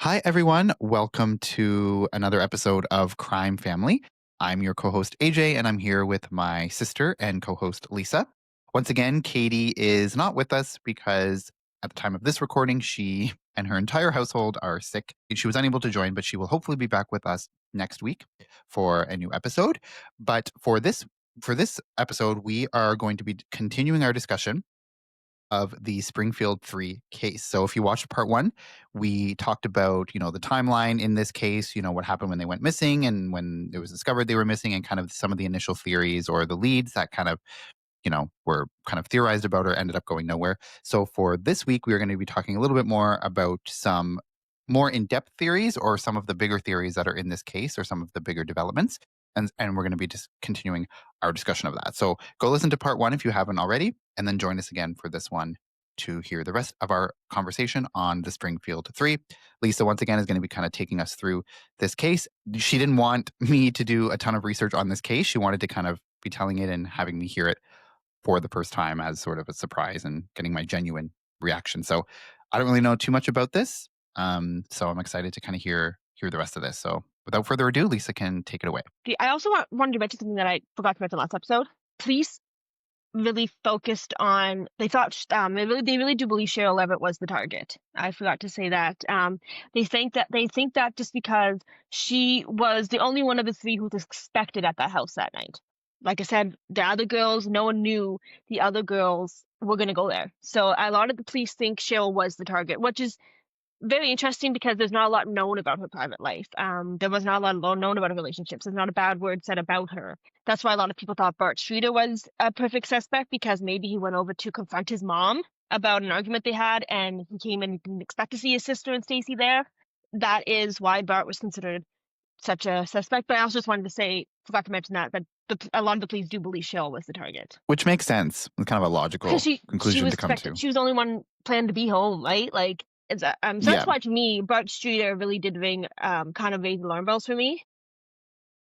Hi, everyone. Welcome to another episode of Crime Family. I'm your co host, AJ, and I'm here with my sister and co host, Lisa. Once again, Katie is not with us because at the time of this recording, she and her entire household are sick. She was unable to join, but she will hopefully be back with us next week for a new episode. But for this episode, we are going to be continuing our discussion of the Springfield 3 case. So if you watched part 1, we talked about, the timeline in this case, what happened when they went missing and when it was discovered they were missing and kind of some of the initial theories or the leads that kind of, were kind of theorized about or ended up going nowhere. So for this week, we're going to be talking a little bit more about some more in-depth theories or some of the bigger theories that are in this case or some of the bigger developments. And we're going to be just continuing our discussion of that. So go listen to part 1 if you haven't already, and then join us again for this one to hear the rest of our conversation on the Springfield 3. Lisa, once again, is going to be kind of taking us through this case. She didn't want me to do a ton of research on this case. She wanted to kind of be telling it and having me hear it for the first time as sort of a surprise and getting my genuine reaction. So I don't really know too much about this. So I'm excited to kind of hear the rest of this. So without further ado, Lisa can take it away. I also wanted to mention something that I forgot to mention last episode. Police really focused on, they thought, they really do believe Sherill Levitt was the target. I forgot to say that. They think that just because she was the only one of the three who was expected at that house that night. Like I said, the other girls, no one knew the other girls were going to go there. So a lot of the police think Sherill was the target, which is very interesting because there's not a lot known about her private life. There was not a lot known about her relationships. There's not a bad word said about her. That's why a lot of people thought Bart Streeter was a perfect suspect, because maybe he went over to confront his mom about an argument they had, and he came and didn't expect to see his sister and Stacy there. That is why Bart was considered such a suspect. But I also just wanted to say, forgot to mention that a lot of the police do believe Sherill was the target. Which makes sense. It's kind of a logical conclusion to come to. She was the only one planned to be home, right? Like, so that's why, to me, Bart Streeter really did ring kind of raise alarm bells for me.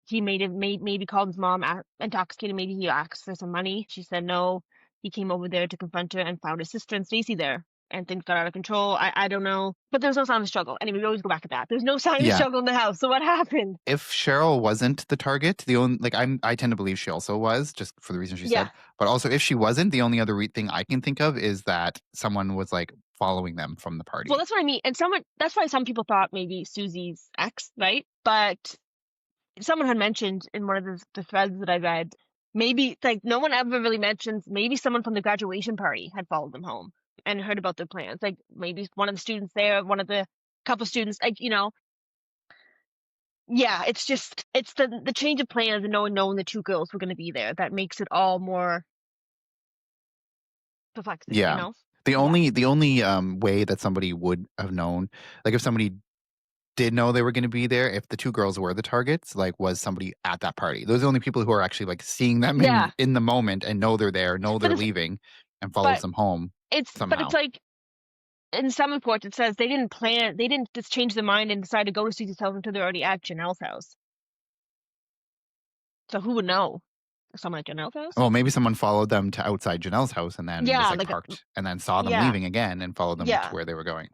He maybe called his mom intoxicated. Maybe he asked for some money. She said no. He came over there to confront her and found his sister and Stacy there, and things got out of control. I don't know, but there was no sign of struggle. Anyway, we always go back to that. There's no sign of struggle in the house. So what happened? If Sherill wasn't the target, I tend to believe she also was, just for the reason she said. But also, if she wasn't, the only other thing I can think of is that someone was like following them from the party. Well, that's what I mean. And that's why some people thought maybe Suzie's ex, right? But someone had mentioned in one of the threads that I read, maybe, like, no one ever really mentions, maybe someone from the graduation party had followed them home and heard about their plans. Like, maybe one of the students there, one of the couple students, like, yeah, it's the change of plans and knowing the two girls were going to be there that makes it all more perplexing. Yeah. The only way that somebody would have known, like if somebody did know they were going to be there, if the two girls were the targets, like was somebody at that party. Those are the only people who are actually like seeing them in the moment and know they're there, know they're leaving, and follows them home. But it's like, in some reports it says they didn't just change their mind and decide to go to Suzie's house until they're already at Janelle's house. So who would know? Someone at Janelle's house? Well, maybe someone followed them to outside Janelle's house and then was parked and then saw them leaving again and followed them to where they were going.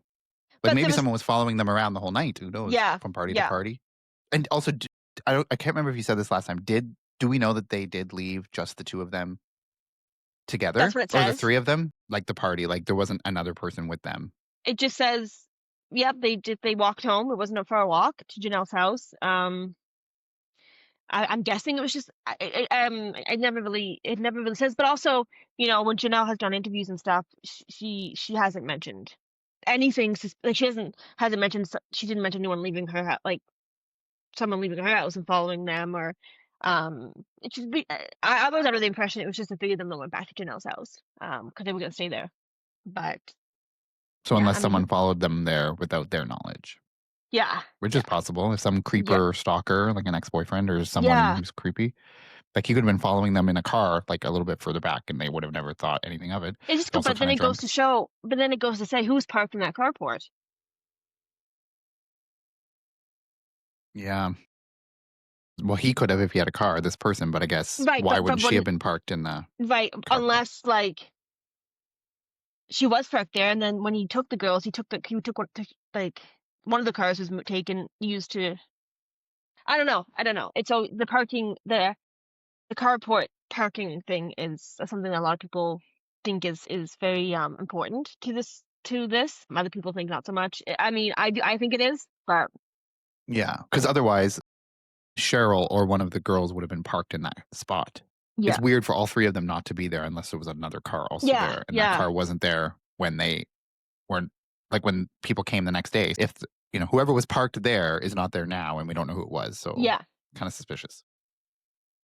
Like maybe someone was following them around the whole night. Who knows? From party to party. And also, I can't remember if you said this last time. Do we know that they did leave just the two of them together? That's what it says. Or the three of them? Like the party, like there wasn't another person with them. It just says, yep, they walked home. It wasn't a far walk to Janelle's house. I'm guessing it was just it never really says. But also, when Janelle has done interviews and stuff, she hasn't mentioned anything. Like she didn't mention anyone leaving her house, like someone leaving her house and following them, or it should be. I was under the impression it was just the three of them that went back to Janelle's house because they were gonna stay there. But so unless someone followed them there without their knowledge. Yeah. Which is possible. If some creeper or stalker, like an ex-boyfriend or someone who's creepy, like he could have been following them in a car, like a little bit further back, and they would have never thought anything of it. It's just, but then it goes to say who's parked in that carport. Yeah. Well, he could have if he had a car, this person, but I guess why wouldn't she have been parked in the carport? Unless like she was parked there, and then when he took the girls, he took one of the cars was used to. I don't know. I don't know. It's so the parking the carport parking thing is something that a lot of people think is very important to this. Other people think not so much. I mean, I think it is, but Yeah, because otherwise, Cheryl or one of the girls would have been parked in that spot. It's yeah, weird for all three of them not to be there unless there was another car also yeah, there, and that yeah, car wasn't there when they weren't like, when people came the next day. If, whoever was parked there is not there now, and we don't know who it was, so yeah. kinda suspicious.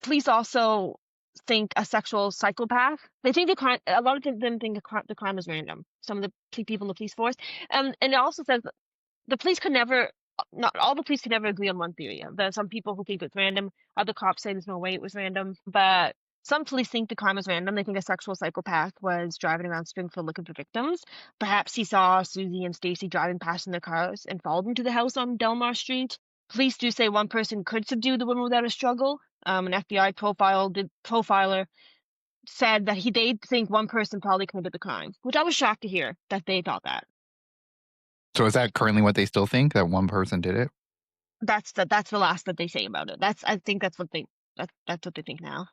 Police also think a sexual psychopath. They think the crime. A lot of them think the crime is random. Some of the people in the police force, and it also says the police could never. Not all the police could never agree on one theory. There are some people who think it's random. Other cops say there's no way it was random. But some police think the crime was random. They think a sexual psychopath was driving around Springfield looking for victims. Perhaps he saw Suzie and Stacy driving past in their cars and followed them to the house on Delmar Street. Police do say one person could subdue the woman without a struggle. An FBI profiler said that they think one person probably committed the crime, which I was shocked to hear that they thought that. So is that currently what they still think, that one person did it? That's the last that they say about it. I think that's what they think now.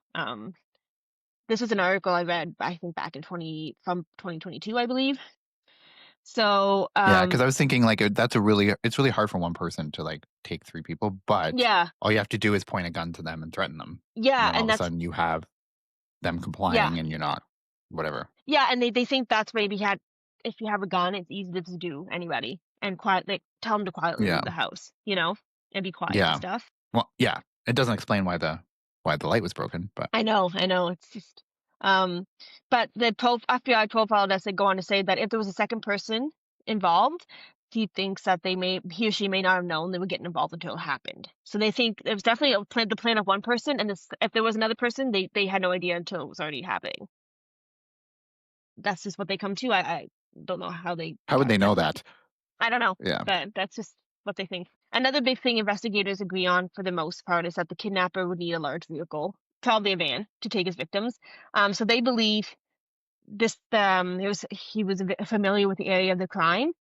This was an article I read, I think back in 2022, I believe. So, Yeah, because I was thinking, like, it's really hard for one person to, like, take 3 people, but yeah, all you have to do is point a gun to them and threaten them, and yeah, then all and of a that's sudden you have them yeah, complying and you're not whatever. yeah, and they think that's maybe if you have a gun, it's easy to subdue anybody and tell them to quietly Yeah, leave the house, and be quiet and yeah. stuff. Well, yeah, it doesn't explain why the light was broken, but I know. It's just, um, but the FBI profile does go on to say that if there was a second person involved, he thinks that he or she may not have known they were getting involved until it happened. So they think it was definitely the plan of one person, and if there was another person, they had no idea until it was already happening. That's just what they come to. I don't know how they how would they know that's that? I don't know, Yeah. but that's just what they think. Another big thing investigators agree on for the most part is that the kidnapper would need a large vehicle, probably a van, to take his victims. So they believe he was familiar with the area of the crime,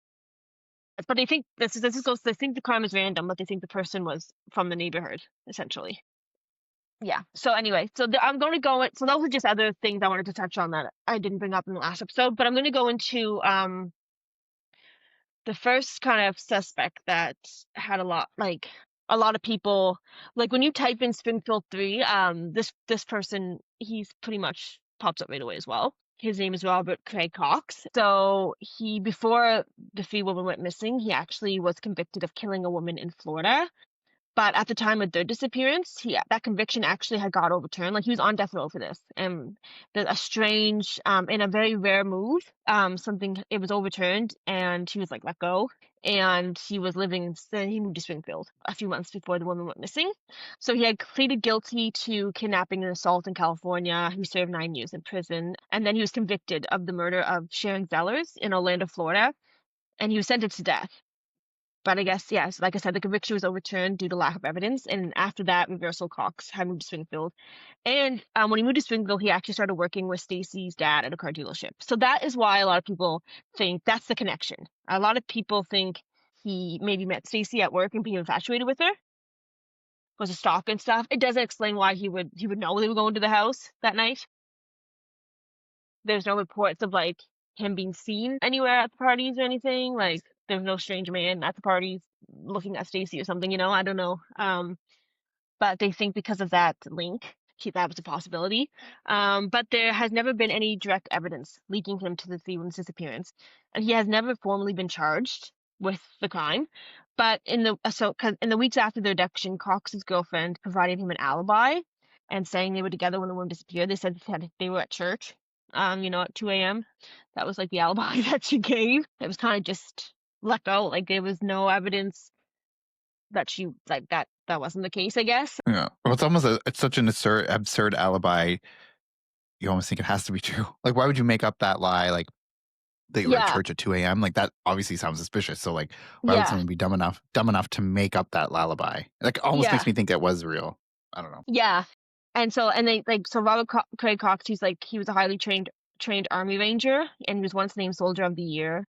but they think they think the crime is random, but they think the person was from the neighborhood essentially. Yeah. So anyway, I'm going to go. So those are just other things I wanted to touch on that I didn't bring up in the last episode, but I'm going to go into the first kind of suspect that had a lot of people, like when you type in Springfield 3, this person, he's pretty much pops up right away as well. His name is Robert Craig Cox. So before the 3 women went missing, he actually was convicted of killing a woman in Florida. But at the time of their disappearance, that conviction actually had got overturned. Like, he was on death row for this. And a strange, in a very rare move, it was overturned and he was like let go. And he moved to Springfield a few months before the woman went missing. So he had pleaded guilty to kidnapping and assault in California. He served 9 years in prison. And then he was convicted of the murder of Sharon Zellers in Orlando, Florida. And he was sentenced to death. But I guess, yes, like I said, the conviction was overturned due to lack of evidence. And after that, Reversal Cox had moved to Springfield. And when he moved to Springfield, he actually started working with Stacy's dad at a car dealership. So that is why a lot of people think that's the connection. A lot of people think he maybe met Stacy at work and became infatuated with her, was a stalker and stuff. It doesn't explain why he would know they were going to the house that night. There's no reports of like him being seen anywhere at the parties or anything. Like, there's no strange man at the parties looking at Stacy or something, I don't know. But they think because of that link, that was a possibility. But there has never been any direct evidence linking him to the 3 women's disappearance, and he has never formally been charged with the crime. But in the weeks after their abduction, Cox's girlfriend provided him an alibi and saying they were together when the woman disappeared. They said they were at church, at 2 a.m. That was like the alibi that she gave. It was kind of just let go. Like, there was no evidence that that wasn't the case, I guess. Yeah. Well, it's such an absurd alibi. You almost think it has to be true. Like, why would you make up that lie, like, that you were at Yeah, church at 2 AM? Like, that obviously sounds suspicious. So, like, why would yeah, someone be dumb enough to make up that lullaby? Like, almost yeah, makes me think it was real. I don't know. yeah. So Robert Craig Cox, he was a highly trained Army Ranger, and he was once named Soldier of the Year.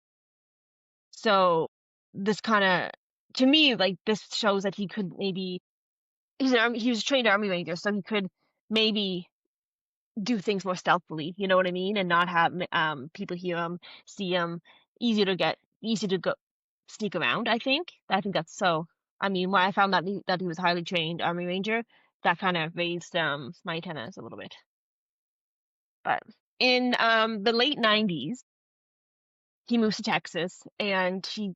So this kind of to me, like, this shows that he could maybe he was a trained army ranger, so he could maybe do things more stealthily, you know what I mean? And not have people hear him, see him, easy to go sneak around, I think. I think that's so. I mean, when I found that he was highly trained army ranger, that kind of raised my antennas a little bit. But in the late 90s, he moves to Texas, and he's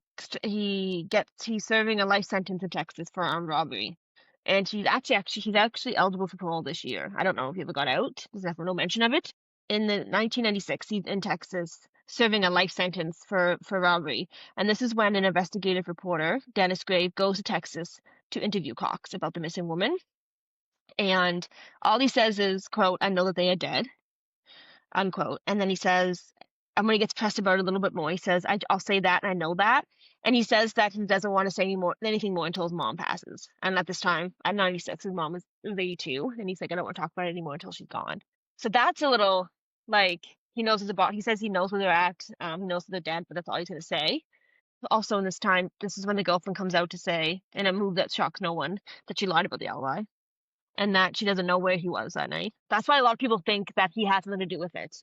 serving a life sentence in Texas for armed robbery. And he's actually eligible for parole this year. I don't know if he ever got out. There's never no mention of it. In the 1996, he's in Texas serving a life sentence for robbery. And this is when an investigative reporter, Dennis Grave, goes to Texas to interview Cox about the missing woman. And all he says is, quote, "I know that they are dead," unquote. And then he says, and when he gets pressed about it a little bit more, he says, I'll say that and I know that. And he says that he doesn't want to say anything more until his mom passes. And at this time, at 96, his mom was 82. And he's like, I don't want to talk about it anymore until she's gone. So that's a little, like, he says he knows where they're at. He knows that they're dead, but that's all he's going to say. Also in this time, this is when the girlfriend comes out to say, in a move that shocks no one, that she lied about the alibi. And that she doesn't know where he was that night. That's why a lot of people think that he had something to do with it.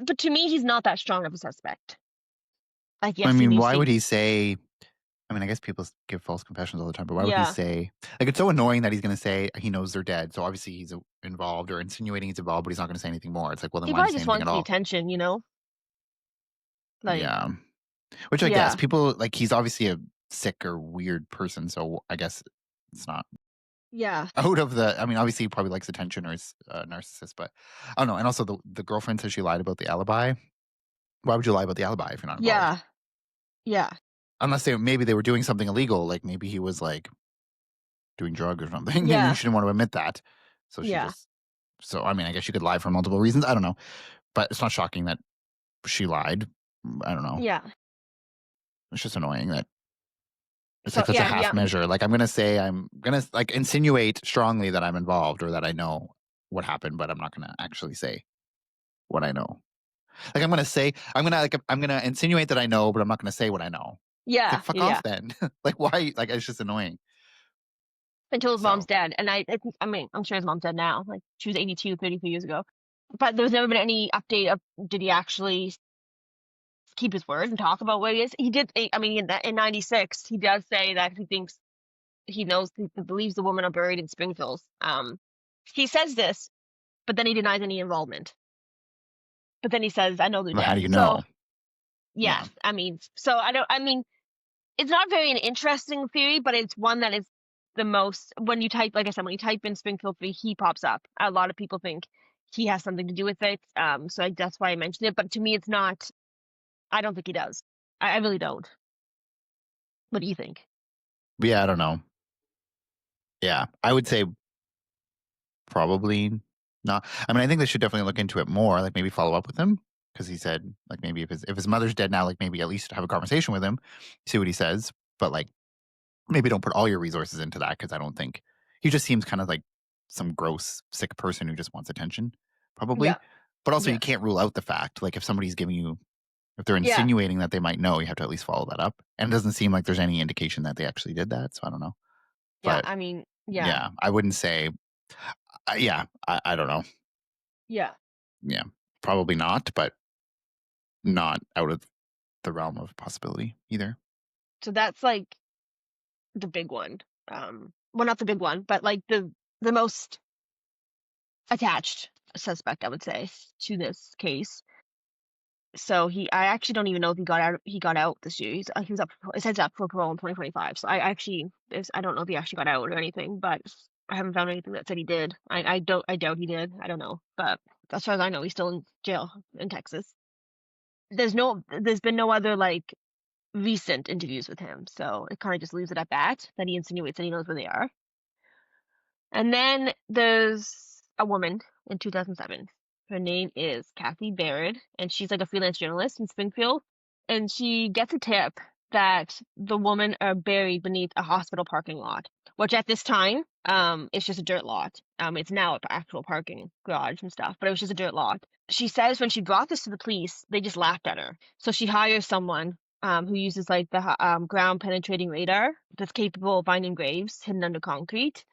But to me, he's not that strong of a suspect. Like, I yes, mean, why would he say? I mean, I guess people give false confessions all the time, but why would he Yeah. say? Like, it's so annoying that he's going to say he knows they're dead. So obviously he's involved or insinuating he's involved, but he's not going to say anything more. It's like, well, then He why did probably he say just anything wants at the all? attention, Like, Yeah. Which I yeah. guess people like he's obviously a sick or weird person, so I guess it's not Yeah. out of the. I mean, obviously he probably likes attention or is a narcissist, but I don't know. And also the girlfriend says she lied about the alibi. Why would you lie about the alibi if you're not involved? Yeah. Yeah. Unless maybe they were doing something illegal, like maybe he was like doing drugs or something, Yeah. and she didn't want to admit that. So she Yeah. just. So I mean, I guess you could lie for multiple reasons. I don't know, but it's not shocking that she lied. I don't know. Yeah. It's just annoying that it's So, like such a yeah, half yeah. measure. Like I'm gonna like insinuate strongly that I'm involved or that I know what happened, but I'm not gonna actually say what I know. Like I'm gonna insinuate that I know, but I'm not gonna say what I know. It's Yeah. like fuck Yeah. off then. Like why? Like it's just annoying. Until his mom's So dead. And I mean, I'm sure his mom's dead now. Like, she was 82, 33 years ago. But there's never been any update of, did he actually keep his word and talk about where he is? He did. I mean, in 96, he does say that he believes the women are buried in Springfield. He says this, but then he denies any involvement. But then he says, I know they're well, how dead. do you So, know? yes, I mean, it's not very an interesting theory, but it's one that is the most, when you type in Springfield 3, he pops up. A lot of people think he has something to do with it. So that's why I mentioned it. But to me, it's not, I don't think he does. I really don't. What do you think? Yeah, I don't know. Yeah, I would say probably not. I mean, I think they should definitely look into it more. Like maybe follow up with him because he said like maybe if his mother's dead now, like maybe at least have a conversation with him, see what he says. But like maybe don't put all your resources into that because I don't think he just seems kind of like some gross sick person who just wants attention, probably. Yeah. But also Yeah. you can't rule out the fact like if somebody's giving you if they're Yeah. insinuating that they might know, you have to at least follow that up. And it doesn't seem like there's any indication that they actually did that. So I don't know. Yeah. But I mean, yeah. yeah, I wouldn't say. Yeah, I don't know. Yeah. Yeah, probably not, but not out of the realm of possibility either. So that's like the big one. Well, not the big one, but like the most attached suspect, I would say, to this case. So I actually don't even know if he got out. He got out this year. He was up. It says up for parole in 2025. So I don't know if he actually got out or anything, but I haven't found anything that said he did. I doubt he did. I don't know, but as far as I know, he's still in jail in Texas. There's been no other like recent interviews with him, so it kind of just leaves it at that. That he insinuates that he knows where they are. And then there's a woman in 2007. Her name is Kathy Barrett, and she's like a freelance journalist in Springfield. And she gets a tip that the women are buried beneath a hospital parking lot, which at this time, it's just a dirt lot. It's now an actual parking garage and stuff, but it was just a dirt lot. She says when she brought this to the police, they just laughed at her. So she hires someone who uses like the ground penetrating radar that's capable of finding graves hidden under concrete.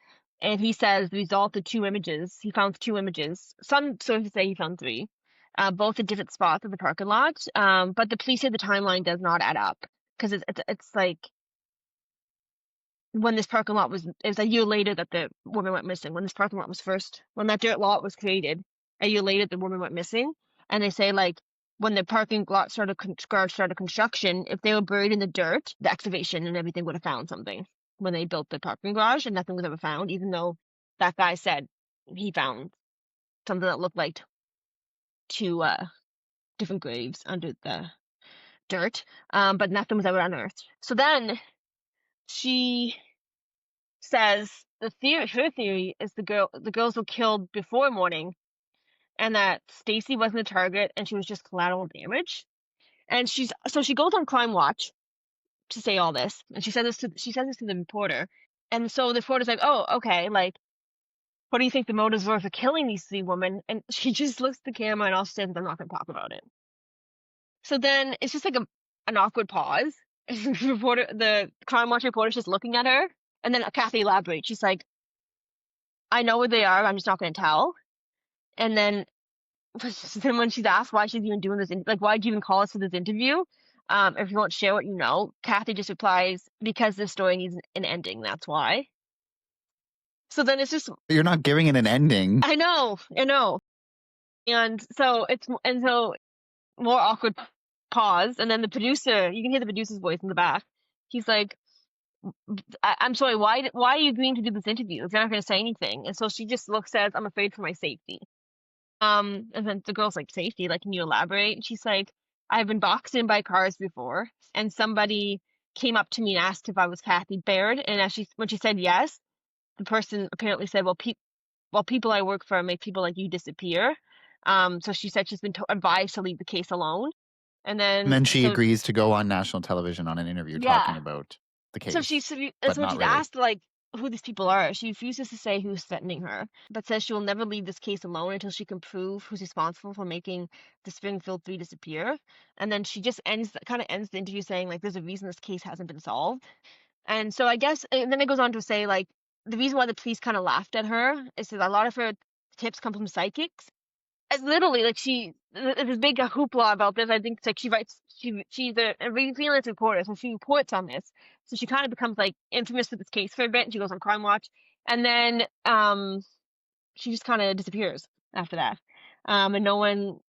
And he says the result of two images, he found two images. Some sources say he found three, both at different spots of the parking lot. But the police say the timeline does not add up because it's like when this parking lot was, it was a year later that the woman went missing. When this parking lot was when that dirt lot was created, a year later the woman went missing. And they say like when the parking lot started construction, if they were buried in the dirt, the excavation and everything would have found something when they built the parking garage, and nothing was ever found, even though that guy said he found something that looked like two different graves under the dirt, but nothing was ever unearthed. So then she says her theory is the girls were killed before morning, and that Stacy wasn't the target and she was just collateral damage. And she goes on Crime Watch to say all this, and she says this to the reporter. And so the reporter's like, "Oh, okay, like, what do you think the motives were for killing these three women?" And she just looks at the camera and all says, "I'm not going to talk about it." So then it's just like an awkward pause. The Crime Watch reporter's just looking at her, and then Kathy elaborates. She's like, "I know where they are. I'm just not going to tell." And then when she's asked why she's even doing this, like, why'd you even call us for this interview? If you won't share what you know, Kathy just replies, "Because this story needs an ending, that's why." So then it's just, You're not giving it an ending. I know. And so more awkward pause, and then the producer, you can hear the producer's voice in the back. He's like, I'm sorry, why are you agreeing to do this interview if you're not going to say anything? And so she just says, "I'm afraid for my safety." And then the girl's like, "Safety? Like, can you elaborate?" And she's like, "I've been boxed in by cars before, and somebody came up to me and asked if I was Kathy Baird, and when she said yes, the person apparently said, well, people I work for make people like you disappear." So she said she's been advised to leave the case alone. And then she agrees to go on national television on an interview talking about the case. So when she's asked like who these people are, she refuses to say who's threatening her, but says she will never leave this case alone until she can prove who's responsible for making the Springfield 3 disappear. And then she just ends the interview saying like there's a reason this case hasn't been solved. And so I guess, and then it goes on to say like the reason why the police kind of laughed at her is that a lot of her tips come from psychics. It's literally like there's a big hoopla about this. I think it's like she's a freelance reporter, so she reports on this. So she kind of becomes like infamous for this case for a bit, and she goes on Crime Watch, and then she just kind of disappears after that. And no one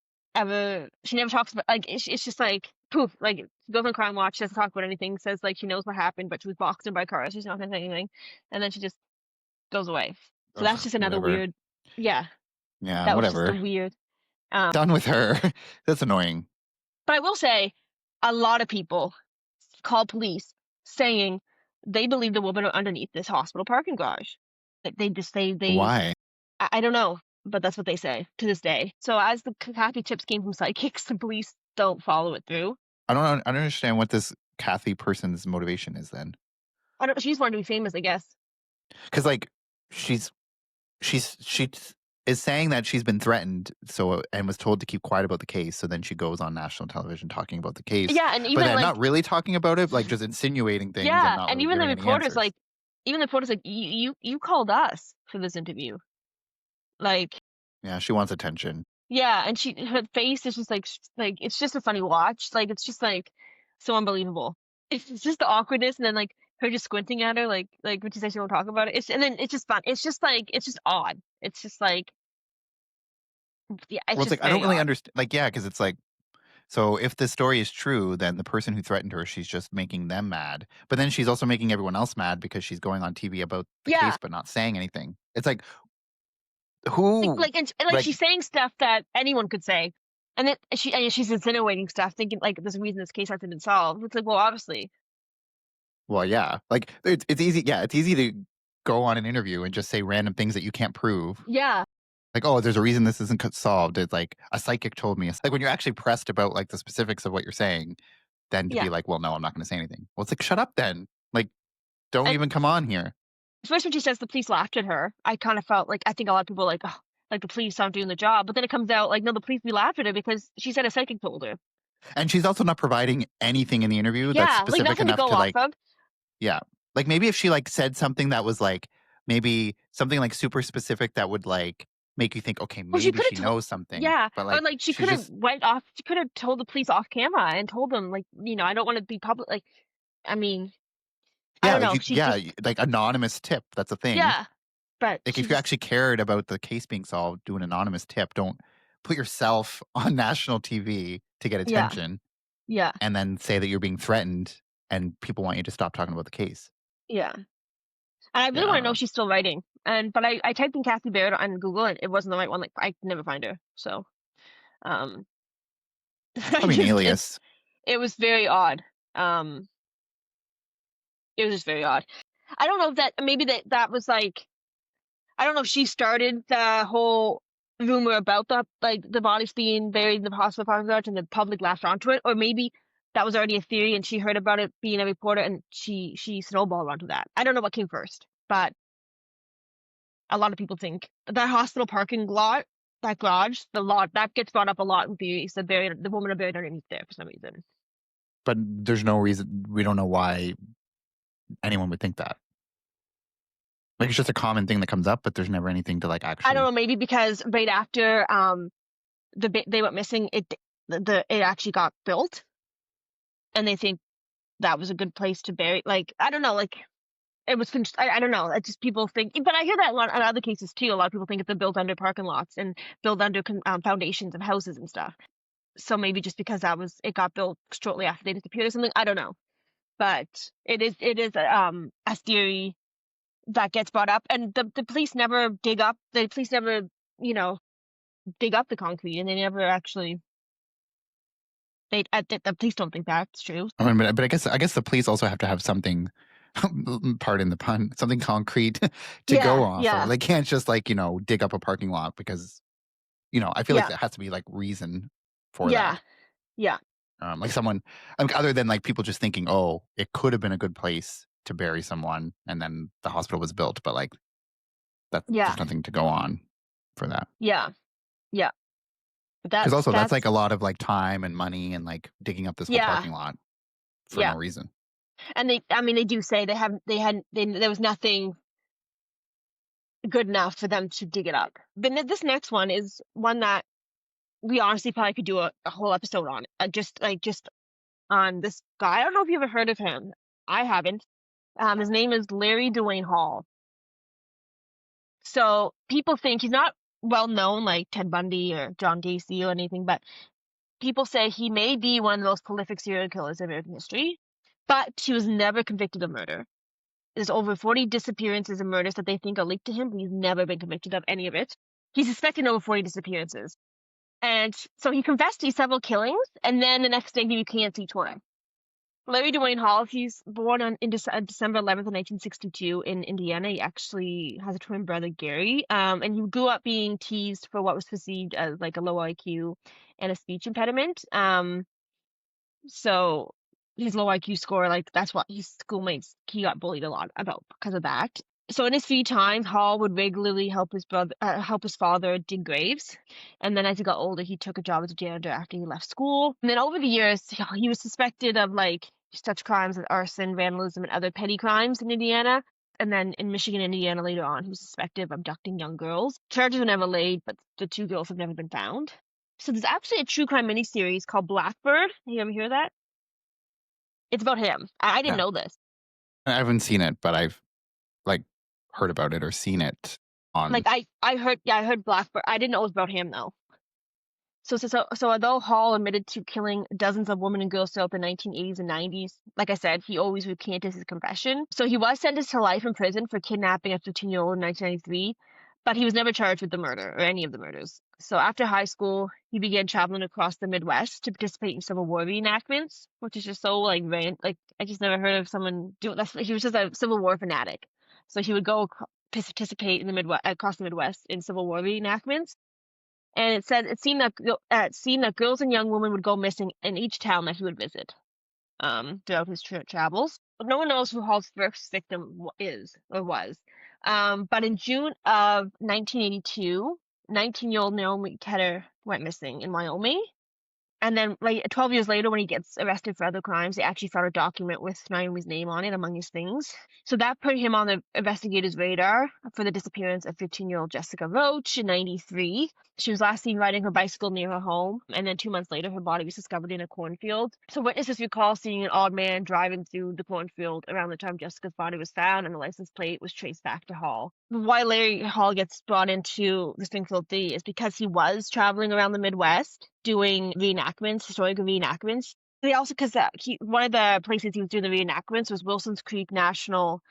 she never talks about, like, it's just like poof, like she goes on Crime Watch, she doesn't talk about anything, says like she knows what happened, but she was boxed in by cars, she's not gonna say anything, and then she just goes away. So that's just another weird, yeah, that whatever. was just a weird. Done with her. That's annoying. But I will say, a lot of people call police saying they believe the woman underneath this hospital parking garage. Like they just say Why? I don't know, but that's what they say to this day. So as the Kathy tips came from psychics, the police don't follow it through. I don't understand what this Kathy person's motivation is then. She's wanting to be famous, I guess. Because like she is saying that she's been threatened, and was told to keep quiet about the case. So then she goes on national television talking about the case. Yeah, and even but then like, not really talking about it, like just insinuating things. Yeah, and even the reporters like, you called us for this interview. Like, yeah, she wants attention. Yeah, and her face is just like it's just a funny watch. Like it's just like so unbelievable. It's just the awkwardness, and then like her just squinting at her, like when she says she won't talk about it. And then it's just fun. It's just like it's just odd. It's just like, yeah. It's like I don't really understand. Like, yeah, because it's like, so if the story is true, then the person who threatened her, she's just making them mad. But then she's also making everyone else mad because she's going on TV about the case but not saying anything. It's like, who? Like she's saying stuff that anyone could say, and then she's insinuating stuff, thinking like there's a reason this case hasn't been solved. It's like, well, obviously. Well, yeah, like it's easy. Yeah, it's easy to go on an interview and just say random things that you can't prove. Yeah. Like, oh, there's a reason this isn't solved. It's like a psychic told me. Like when you're actually pressed about like the specifics of what you're saying, then to be like, well, no, I'm not going to say anything. Well, it's like, shut up then. Like, don't even come on here. First, when she says the police laughed at her, I kind of felt like, I think a lot of people like, oh, like the police aren't doing the job. But then it comes out like, no, the police laughed at her because she said a psychic told her. And she's also not providing anything in the interview that's Yeah, like specific nothing to enough go to off like, of. yeah. Like maybe if she like said something that was like maybe something like super specific that would like make you think, okay, Well, she maybe could she have told, knows something. yeah, But or like like she she's could have just went off. She could have told the police off camera and told them, like, I don't want to be public. Like, I mean, I yeah, don't like know. you She yeah, just, like anonymous tip. That's a thing. yeah, but Like she if you just, actually cared about the case being solved, do an anonymous tip. Don't put yourself on national TV to get yeah, attention yeah, and then say that you're being threatened and people want you to stop talking about the case. yeah. And I really Yeah, I want to don't know if know. she's still writing. But I typed in Kathy Baird on Google and it wasn't the right one. Like I could never find her. So, um, It's I probably an just, alias. it was very odd. Um, it was just very odd. I don't know if that, maybe that was like, I don't know if she started the whole rumor about the bodies being buried in the hospital parking garage and the public latched onto it, or maybe that was already a theory and she heard about it being a reporter and she snowballed onto that. I don't know what came first, but a lot of people think that hospital parking lot, that garage, the lot that gets brought up a lot in theories. The woman are buried underneath there for some reason. But there's no reason we don't know why anyone would think that. Like it's just a common thing that comes up, but there's never anything to like I don't actually. know, maybe because right after they went missing, it actually got built, and they think that was a good place to bury. Like I don't know, like it was. I don't know. It's just people think, but I hear that a lot in other cases too. A lot of people think it's built under parking lots and built under foundations of houses and stuff. So maybe just because it got built shortly after they disappeared or something. I don't know, but it is a theory that gets brought up, and the police never dig up. The police never you know dig up the concrete, and they never actually. The police don't think that's true. I mean, but I guess the police also have to have something, pardon the pun, something concrete to go Yeah, off of. yeah, They can't just like dig up a parking lot because I feel like yeah, there has to be like reason for yeah, that. yeah, Like someone, other than like people just thinking, oh, it could have been a good place to bury someone, and then the hospital was built, but like that yeah, there's nothing to go on for that. yeah, yeah. Because also that's like That's a lot of like time and money and like digging up this whole yeah, parking lot for yeah. no reason. And I mean, they do say there was nothing good enough for them to dig it up. But this next one is one that we honestly probably could do a whole episode on. Just on this guy. I don't know if you ever heard of him. I haven't. His name is Larry Dwayne Hall. So people think he's not well known like Ted Bundy or John Gacy or anything, but people say he may be one of the most prolific serial killers in American history, but he was never convicted of murder. There's over 40 disappearances and murders that they think are linked to him, but he's never been convicted of any of it. He's suspected in over 40 disappearances. And so he confessed to several killings, and then the next day he recants each one. Larry Dwayne Hall, he's born in December 11th, 1962 in Indiana. He actually has a twin brother, Gary. And he grew up being teased for what was perceived as like a low IQ and a speech impediment. So his low IQ score, like that's what his schoolmates, he got bullied a lot about because of that. So in his free time, Hall would regularly help his father dig graves. And then as he got older, he took a job as a janitor after he left school. And then over the years, he was suspected of like such crimes as arson, vandalism, and other petty crimes in Indiana. And then in Michigan, Indiana later on, he was suspected of abducting young girls. Charges were never laid, but the two girls have never been found. So there's actually a true crime miniseries called Blackbird. You ever hear that? It's about him. I didn't Yeah. know this. I haven't seen it, but I've like heard about it or seen it on. Like I heard Blackbird. I didn't know it was about him though. So although Hall admitted to killing dozens of women and girls throughout the 1980s and 90s, like I said, he always recanted his confession. So he was sentenced to life in prison for kidnapping a 15-year-old in 1993, but he was never charged with the murder or any of the murders. So after high school, he began traveling across the Midwest to participate in Civil War reenactments, which is just so like like I just never heard of someone doing that. He was just a Civil War fanatic. So he would go participate in the Midwest across the Midwest in Civil War reenactments. And it seemed that girls and young women would go missing in each town that he would visit throughout his travels. But no one knows who Hall's first victim is or was. But in June of 1982, 19-year-old Naomi Ketter went missing in Wyoming. And then, like, 12 years later, when he gets arrested for other crimes, they actually found a document with Naomi's name on it among his things. So that put him on the investigators' radar for the disappearance of 15-year-old Jessica Roach in 93. She was last seen riding her bicycle near her home, and then 2 months later, her body was discovered in a cornfield. So witnesses recall seeing an odd man driving through the cornfield around the time Jessica's body was found, and the license plate was traced back to Hall. Why Larry Hall gets brought into the Springfield 3 is because he was traveling around the Midwest doing reenactments, historical reenactments. They also, because one of the places he was doing the reenactments was Wilson's Creek National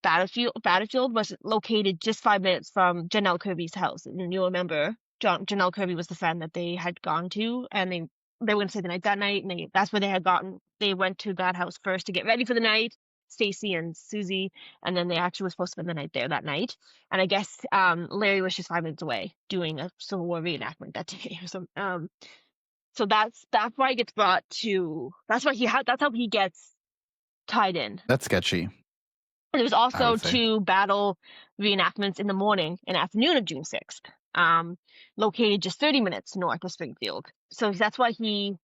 Battlefield was located just 5 minutes from Janelle Kirby's house. And you'll remember Janelle Kirby was the friend that they had gone to, and they were going to stay the night that night, and that's where they had gotten. They went to that house first to get ready for the night, Stacy and Suzie, and then they actually were supposed to spend the night there that night. And I guess Larry was just 5 minutes away doing a Civil War reenactment that day. So that's why he gets brought to. That's how he gets tied in. That's sketchy. And there was also 2 battle reenactments in the morning and afternoon of June 6th, located just 30 minutes north of Springfield. So that's why he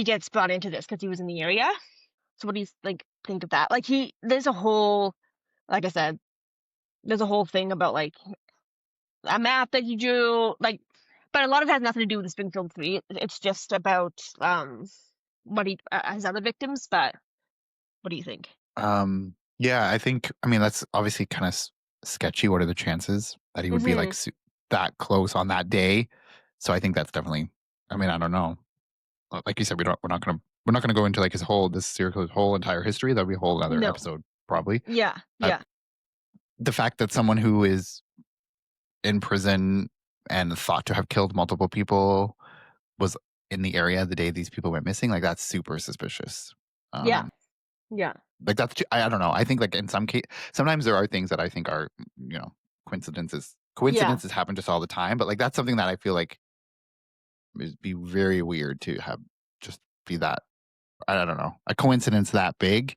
gets brought into this, because he was in the area. So what do you think of that? Like, there's a whole, like I said, there's a whole thing about like a map that he drew, like, but a lot of it has nothing to do with the Springfield 3. It's just about what his other victims. But what do you think? Yeah, I mean, that's obviously kind of sketchy. What are the chances that he would be like that close on that day? So I think that's definitely, I mean, I don't know. Like you said, we're not gonna go into like this serial killer's whole entire history. That'll be a whole other episode, probably. Yeah. The fact that someone who is in prison and thought to have killed multiple people was in the area the day these people went missing, like that's super suspicious. Yeah. Like that's, I don't know. I think like in sometimes there are things that I think are, coincidences. Coincidences happen just all the time, but like that's something that I feel like would be very weird to have just be that, I don't know, a coincidence that big.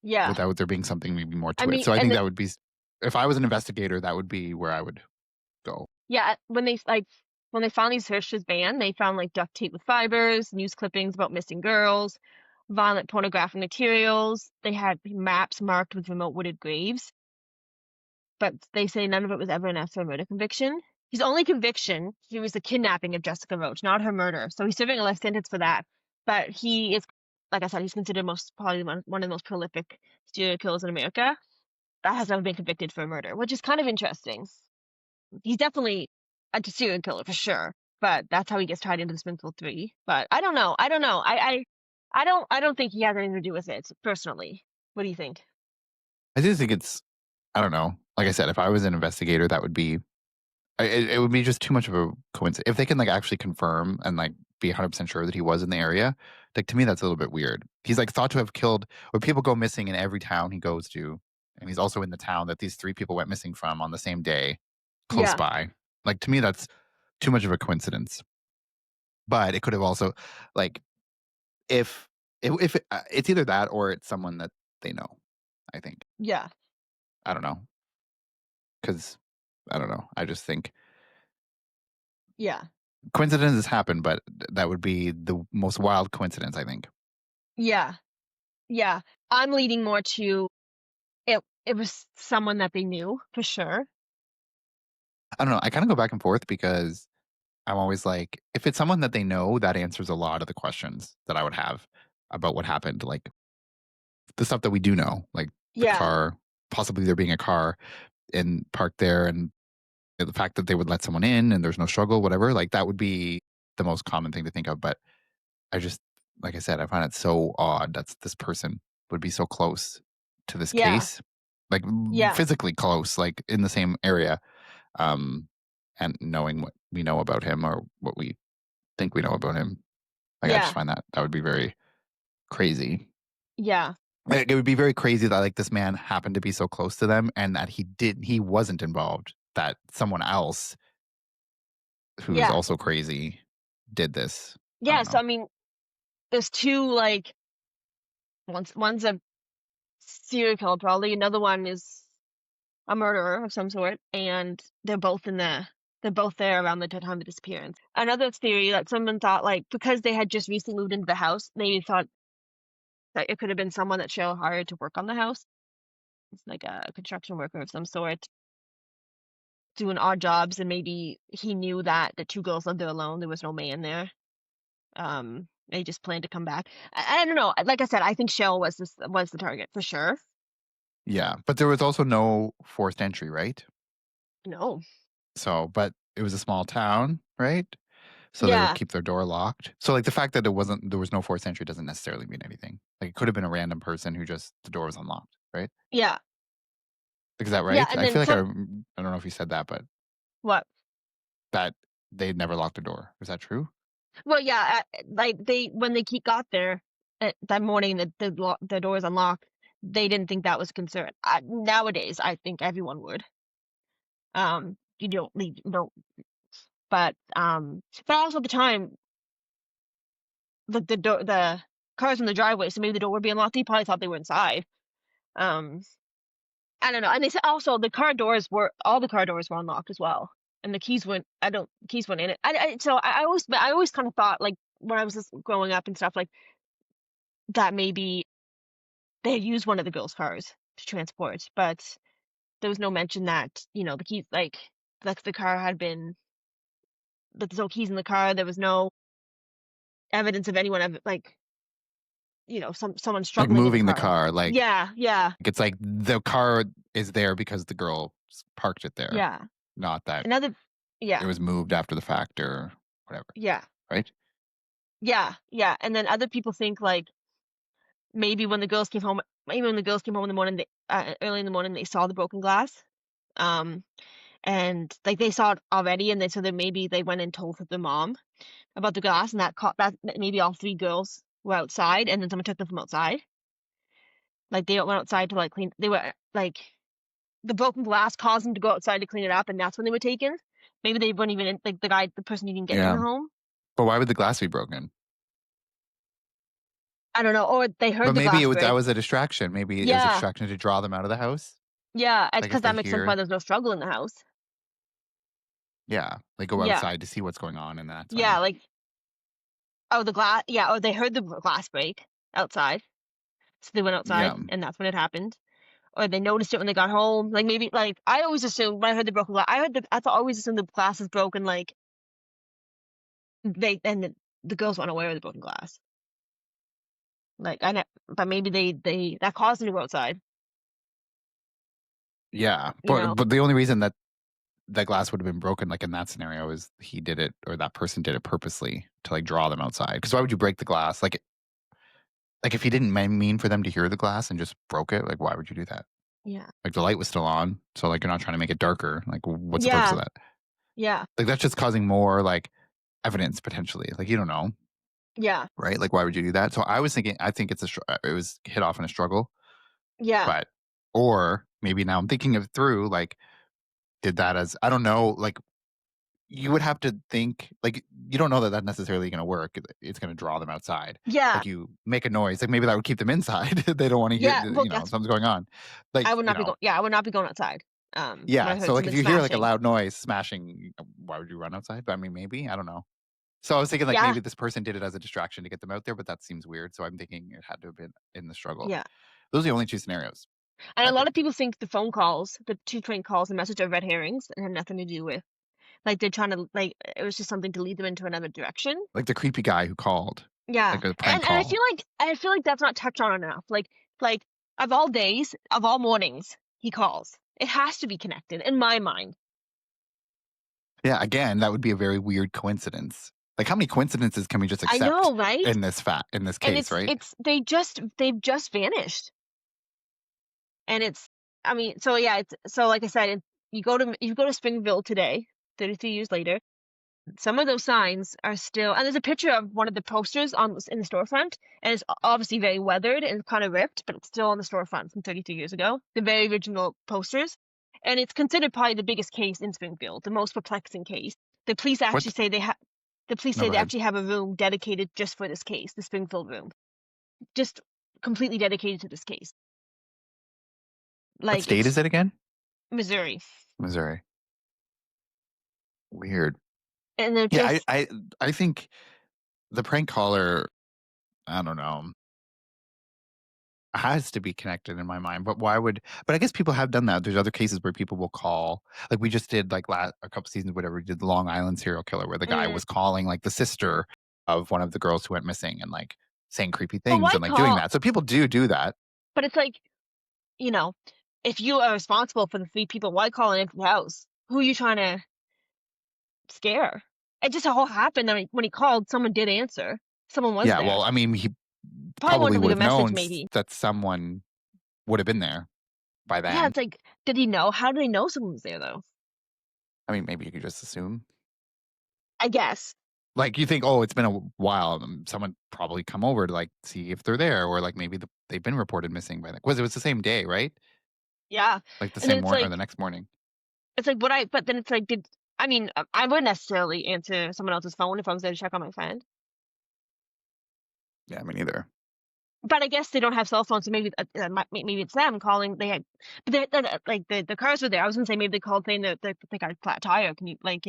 Yeah. Without there being something maybe more to it. So I think that would be, if I was an investigator, that would be where I would go. Yeah, when they finally searched his van, they found like duct tape with fibers, news clippings about missing girls, violent pornographic materials. They had maps marked with remote wooded graves. But they say none of it was ever enough for a murder conviction. His only conviction, he was the kidnapping of Jessica Roach, not her murder. So he's serving a life sentence for that. But he is, like I said, he's considered probably one of the most prolific serial killers in America. That has never been convicted for a murder, which is kind of interesting. He's definitely a serial killer for sure, but that's how he gets tied into the Springfield 3. But I don't know. I don't think he has anything to do with it personally. What do you think? I do think I don't know. Like I said, if I was an investigator, that would be, it would be just too much of a coincidence. If they can like actually confirm and like be 100% sure that he was in the area, like to me, that's a little bit weird. He's like thought to have killed, or people go missing in every town he goes to. And he's also in the town that these 3 people went missing from on the same day, close by. Like to me, that's too much of a coincidence. But it could have also, like, if it's either that or it's someone that they know, I think. Yeah. I don't know. Because, I don't know. I just think coincidences happen, but that would be the most wild coincidence, I think. Yeah. I'm leaning more to it was someone that they knew for sure. I don't know. I kind of go back and forth because I'm always like, if it's someone that they know, that answers a lot of the questions that I would have about what happened. Like the stuff that we do know, like the car, possibly there being a car parked there, and the fact that they would let someone in and there's no struggle, whatever, like that would be the most common thing to think of. But I just, like I said, I find it so odd that this person would be so close to this case, like physically close, like in the same area. And knowing what we know about him or what we think we know about him. Like I just find that would be very crazy. Yeah. Like, it would be very crazy that like this man happened to be so close to them and that he wasn't involved, that someone else who is also crazy did this. Yeah, so I mean, there's 2 like one's a serial killer probably, another one is a murderer of some sort, and they're both in the They're both there around the time of the disappearance. Another theory that someone thought, like, because they had just recently moved into the house, they thought that it could have been someone that Cheryl hired to work on the house. It's like a construction worker of some sort, doing odd jobs, and maybe he knew that the two girls lived there alone. There was no man there. They just planned to come back. I don't know. Like I said, I think Cheryl was the target for sure. Yeah, but there was also no forced entry, right? No. So, but it was a small town, right? So they would Yeah. keep their door locked. So, like, the fact that there was no forced entry doesn't necessarily mean anything. Like, it could have been a random person who just the door was unlocked, right? Yeah. Is that Yeah. right? And I then feel like some. I don't know if you said that, but What? that they never locked the door. Is that true? Well, yeah. Like when they got there that morning, the door was unlocked. They didn't think that was a concern. Nowadays, I think everyone would. You don't leave. Don't. But also at the time, the cars in the driveway, so maybe the door would be unlocked. He probably thought they were inside. Um, I don't know. And they said also all the car doors were unlocked as well, and the keys weren't. Keys weren't in it. So I always kind of thought, like, when I was just growing up and stuff, like, that maybe they had used one of the girls' cars to transport, but there was no mention that, the keys, like the car had been, that there's no keys in the car. There was no evidence of anyone ever, like, someone Like struggling in the moving the car. car, like Yeah, yeah, it's like the car is there because the girl parked it there, yeah. not that Another, it yeah, was moved after the fact or whatever, yeah, right? yeah, yeah. And then other people think, like, maybe when the girls came home in the morning, early in the morning, they saw the broken glass. Um, and like they saw it already, and so then maybe they went and told their mom about the glass, and that maybe all three girls were outside, and then someone took them from outside. Like they went outside to, like, clean. They were like, the broken glass caused them to go outside to clean it up, and that's when they were taken. Maybe they weren't even in, like, the person didn't get in Yeah. the home. But why would the glass be broken? I don't know, or they heard But the maybe glass that break. was a distraction. Maybe it was a Yeah, distraction to draw them out of the house. yeah, it's Like if because they that makes sense why hear, there's no struggle in the house. yeah, they go Yeah, outside to see what's going on, and that's yeah, when, like, oh, the glass, yeah, or they heard the glass break outside, so they went yeah, outside, and that's when it happened. Or they noticed it when they got home. Like, maybe, like, I always assumed when I heard the broken glass, I thought always assumed the glass is broken. Like, the girls weren't aware of the broken glass. Like, but maybe they that caused them to go outside. yeah. You But know? the only reason that that glass would have been broken, like in that scenario, is he did it or that person did it purposely to like draw them outside. Because why would you break the glass? Like if he didn't mean for them to hear the glass and just broke it, like why would you do that? Yeah. Like the light was still on, so like you're not trying to make it darker. Like what's the purpose of Yeah. that? Yeah. Like that's just causing more like evidence potentially. Like you don't know, Yeah. right? Like why would you do that? So I was thinking, I think it was hit off in a struggle, Yeah. but or maybe now I'm thinking of through like did that as I don't know, like you would have to think like you don't know that that's necessarily going to work. It's going to draw them outside. Yeah. Like you make a noise, like maybe that would keep them inside. They don't want to hear, Yeah. Well, something's going on. Like I would not be going. Yeah, I would not be going outside. When yeah. I So heard like if something you hear like a smashing. loud noise smashing, why would you run outside? But I mean, maybe I don't know. So I was thinking like Yeah. maybe this person did it as a distraction to get them out there, but that seems weird. So I'm thinking it had to have been in the struggle. Yeah. Those are the only two scenarios, And I a lot of think. people think the phone calls, the two train calls, and message are red herrings and have nothing to do with, like, they're trying to, like, it was just something to lead them into another direction. Like the creepy guy who called, Yeah, like a prank and call. I feel like that's not touched on enough. Like, of all days, of all mornings, he calls. It has to be connected in my mind. Yeah, again, that would be a very weird coincidence. Like, how many coincidences can we just I accept know, right? in this And case, right? they've just vanished. And it's, I mean, so yeah, so like I said, you go to Springfield today, 33 years later. Some of those signs are still, and there's a picture of one of the posters in the storefront, and it's obviously very weathered and kind of ripped, but it's still on the storefront from 32 years ago. The very original posters, and it's considered probably the biggest case in Springfield, the most perplexing case. The police What? actually say the police No, say go they ahead. actually have a room dedicated just for this case, the Springfield room, just completely dedicated to this case. What Like, state it's is it again? Missouri. Missouri. Weird. And they're Yeah, just I think the prank caller, I don't know, has to be connected in my mind, but why would but I guess people have done that. There's other cases where people will call like, we just did, like, a couple seasons, whatever, we did the Long Island serial killer where the guy mm. was calling, like, the sister of one of the girls who went missing and, like, saying creepy But things why and, like, doing call? that. So people do that. But it's like, you know, if you are responsible for the 3 people, why call an empty house? Who are you trying to scare? It just all happened. I mean, when he called, someone did answer. Someone was Yeah, there. well, I mean, he Probably wanted probably to would leave a have message, known maybe. that someone would have been there by Yeah, then. it's like, did he know? How did he know someone was there, though? I mean, maybe you could just assume. I guess. Like, you think, "Oh, it's been a while, someone probably come over to, like, see if they're there," or, like, maybe they've been reported missing by then 'cause it was the same day, right? Yeah. Like, the And then same morning or the next morning. it's like, but then it's like, I mean, I wouldn't necessarily answer someone else's phone if I was there to check on my friend. Yeah, me neither. But I guess they don't have cell phones, so maybe maybe it's them calling. They had, but like the cars were there. I was gonna say maybe they called saying that they got a flat tire. Can you like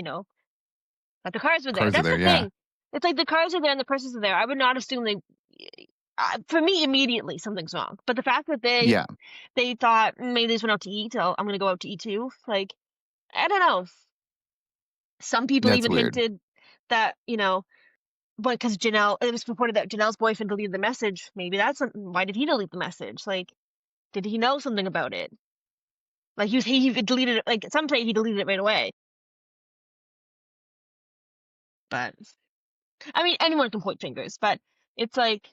but the cars were there. Cars are That's there, the yeah. thing. It's like the cars are there and the persons are there. I would not assume they. For me, immediately something's wrong. But the fact that Yeah, they thought maybe they just went out to eat, so I'm gonna go out to eat too. Like I don't know. Some people that's even weird. hinted that but because it was reported that Janelle's boyfriend deleted the message. Maybe that's why did he delete the message? Like, did he know something about it? Like he deleted it. Like some say he deleted it right away. But I mean, anyone can point fingers. But it's like,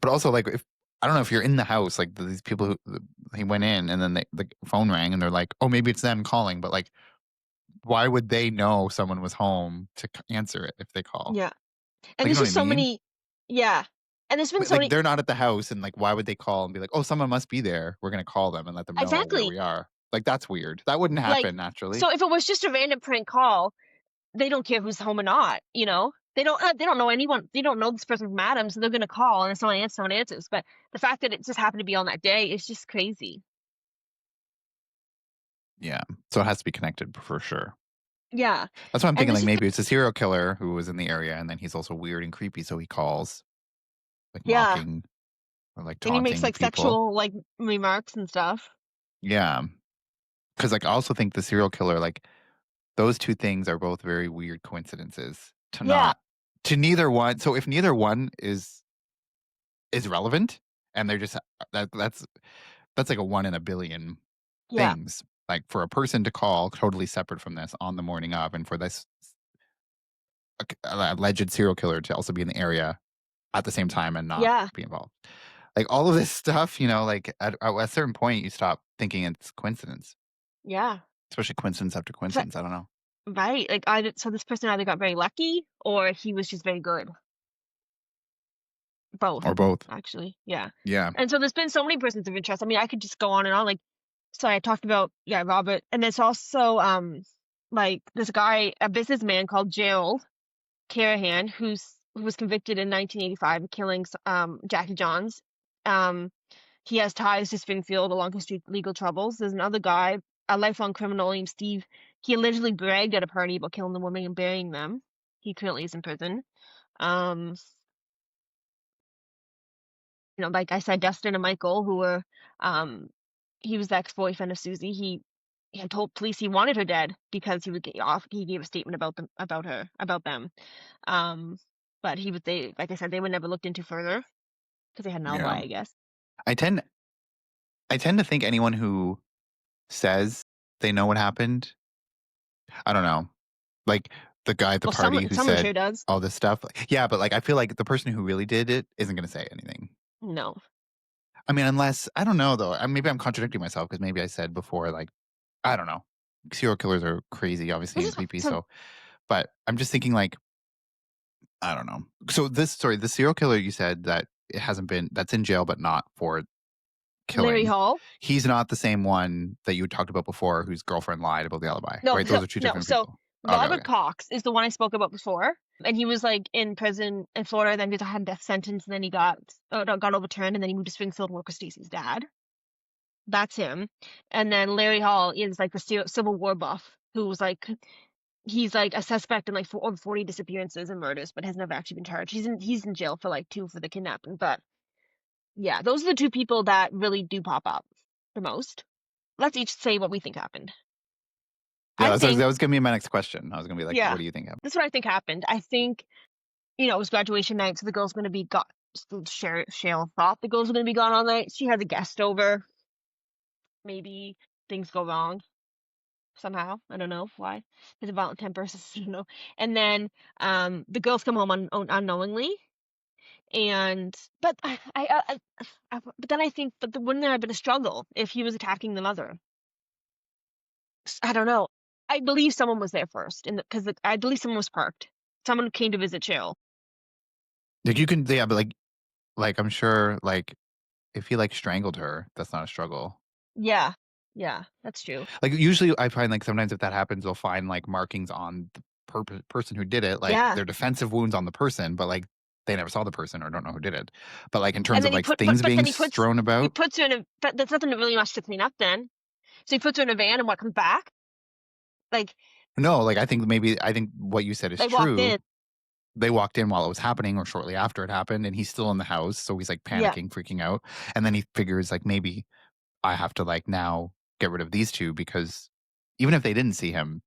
But also, like, if I don't know if you're in the house, like, these people who he went in and then the phone rang and they're like, "Oh, maybe it's them calling," but, like, why would they know someone was home to answer it if they call? yeah. And Like, you there's know what I just so mean? many. Yeah. And there's been so Like, many. they're not at the house and, like, why would they call and be like, "Oh, someone must be there. We're gonna call them and let them know where Exactly. we are." Like, that's weird. That wouldn't Like, happen naturally. so if it was just a random prank call, they don't care who's home or not. They don't know anyone. They don't know this person from Adam, so they're gonna call, and if someone answers. But the fact that it just happened to be on that day is just crazy. Yeah. So it has to be connected for sure. Yeah. That's why I'm And thinking, this like, is maybe it's a serial killer who was in the area and then he's also weird and creepy, so he calls, like, yeah. mocking or, like, And he makes taunting like people. sexual like remarks and stuff. Yeah. Because, like, I also think the serial killer, like, those 2 things are both very weird coincidences Yeah. to neither one. So if neither one is relevant and they're just that's like a 1 in a billion Yeah. things. Like, for a person to call totally separate from this on the morning of, and for this alleged serial killer to also be in the area at the same time and not Yeah. be involved. Like, all of this stuff, like, at a certain point, you stop thinking it's coincidence, Yeah. especially coincidence after So, coincidence. I don't know. right. Like so this person either got very lucky or he was just very good. Both, Or both. actually. Yeah. Yeah. And so there's been so many persons of interest. I mean, I could just go on and on. Like, so I talked about Robert, and there's also like this guy, a businessman called Gerald Carahan, who was convicted in 1985 of killing Jackie Johns. Um, he has ties to Springfield along his legal troubles. There's another guy, a lifelong criminal named Steve. He allegedly bragged at a party about killing the women and burying them. He currently is in prison. Um, like I said, Dustin and Michael, who were, um, he was the ex-boyfriend of Suzie. He had told police he wanted her dead because he would get off. He gave a statement about them. Um, but like I said, they were never looked into further because they had an Yeah. alibi, I guess. I tend to think anyone who says they know what happened, I don't know, like the guy at the Well, party who someone sure said does. all this stuff. Yeah, but, like, I feel like the person who really did it isn't gonna say anything. No. I mean, unless I don't know, though. Maybe I'm contradicting myself because maybe I said before, like, I don't know. Serial killers are crazy, obviously, Which and is creepy, so so but I'm just thinking, like, I don't know. So the serial killer you said that it hasn't been that's in jail, but not for Larry killing. Hall. He's not the same one that you talked about before whose girlfriend lied about the alibi, No, right? Those are 2 no. different So people. Okay, Robert okay. Cox is the one I spoke about before, and he was like in prison in Florida. Then he had a death sentence, and then he got overturned, and then he moved to Springfield and worked with Stacy's dad. That's him. And then Larry Hall is like the Civil War buff who was like he's like a suspect in like over 40 disappearances and murders, but has never actually been charged. He's in jail for like 2 for the kidnapping. But yeah, those are the 2 people that really do pop up the most. Let's each say what we think happened. Yeah, I that think, was gonna be my next question. I was gonna be like, yeah, what do you think happened? this is what I think happened. I think, it was graduation night, so the girl's gonna be got. Sherill thought the girls were gonna be gone all night. She had a guest over. Maybe things go wrong somehow. I don't know why. He's a violent temper, so I don't know. And then the girls come home unknowingly, and but then I think, wouldn't there have been a struggle if he was attacking the mother? I don't know. I believe someone was there first, because I believe someone was parked. Someone came to visit Sherill. Like you can, yeah, but like I'm sure, like if he like strangled her, that's not a struggle. Yeah, yeah, that's true. Like usually, I find like sometimes if that happens, they'll find like markings on the person who did it, like Yeah, their defensive wounds on the person, but like they never saw the person or don't know who did it. But like in and terms then of like things but being then strewn he about, puts her in a. But there's nothing really much to clean up then. So he puts her in a van, and what comes back? Like no, like I think what you said is they walked true. in. They walked in while it was happening or shortly after it happened, and he's still in the house, so he's like Yeah, panicking, freaking out, and then he figures like maybe I have to like now get rid of these 2 because even if they didn't see him,